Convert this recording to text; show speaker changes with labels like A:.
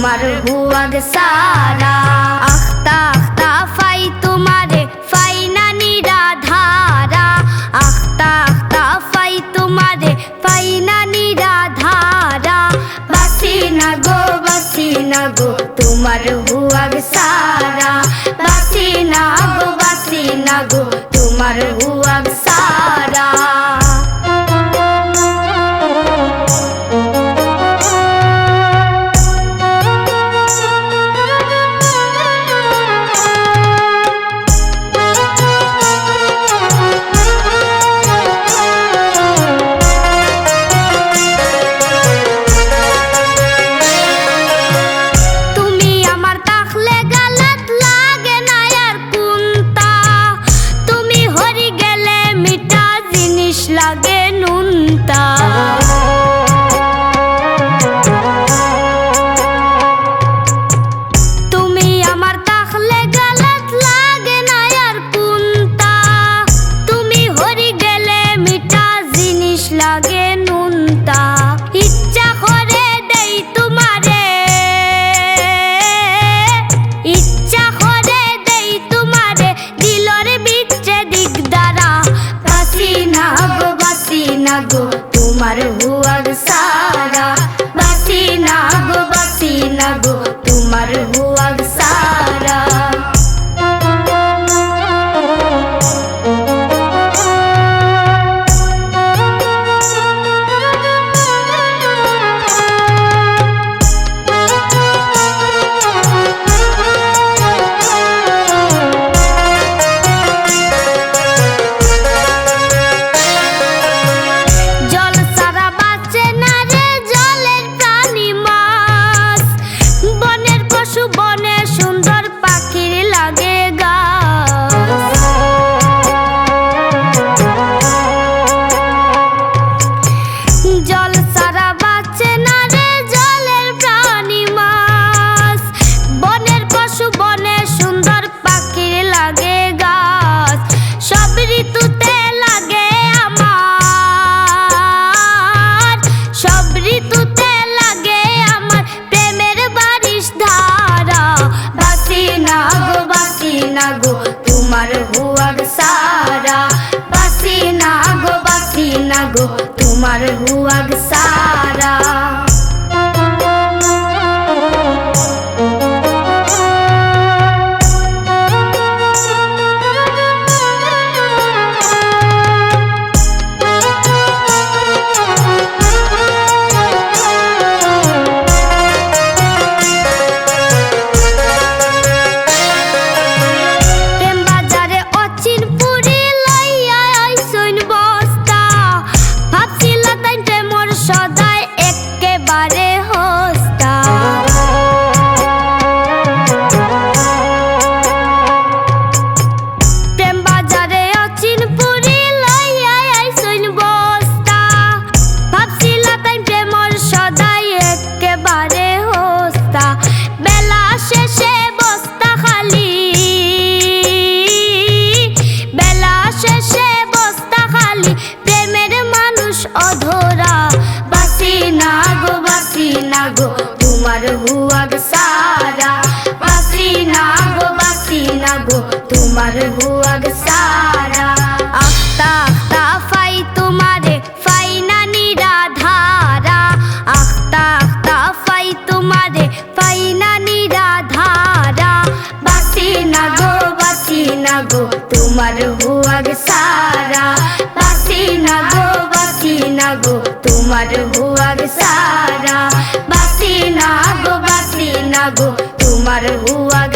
A: তোমার হুয়াগ সারা। আখতা আখতা ফাই তোমারে ফাই না নিরাধারা। আখতা আখতা ফাই তোমারে ফাই না নিরাধারা। বাসি না গো তোমার হুয়াগ সারা। বাসি না গো তোমার হুয়াগ সারা। লাগে নুনতা তুমি আমার তাহলে গালাত লাগে না আর কুন্তা। তুমি হরি গেলে মিঠা জিনিস লাগে নুনতা। ইচ্ছা করে দেই তোমারে, ইচ্ছা করে দেই তোমারে দিলর বিচ্ছে দিক দ্বারা। বাসি না গো তোমার হুয়াগ সারা। বাসি না গো তোমার হুয়াগ সারা। জল সারা বাঁচে না রে জলের প্রাণী মাছ। বনের পশু বনে সুন্দর পাখির লাগে গাছ। সব ঋতুতে লাগে আমার, সব ঋতুতে লাগে আমার প্রেমের বারিশ ধারা। বাসি না গো তোমার হুয়াগ সারা। বাসি না গো তোমার হুয়াগ সারা। সদাই একেবারে হস্তা প্রেম বাজারে অচিন পুরি লইয়া আইসইন বস্তা। ভাবছিলা তাই প্রেমর সদাই একেবারে হস্তা। বেলা শেষে বস্তা খালি, বেলা শেষে বস্তা খালি প্রেমের মানুষ অধরা। বাসি না গো তোমার হুয়াগ সারা। বাসি না গো তোমার হুয়াগ সারা। আখতা আখতা ফাই তোমারে ফাই না নিরাধারা। আখতা আখতা ফাই তোমারে ফাই না নিরাধারা। বাসি না গো তোমার হুয়াগ সারা। বাসি না গো তোমার হুয়াগ সারা। বাসি না গো তোমার হুয়াগ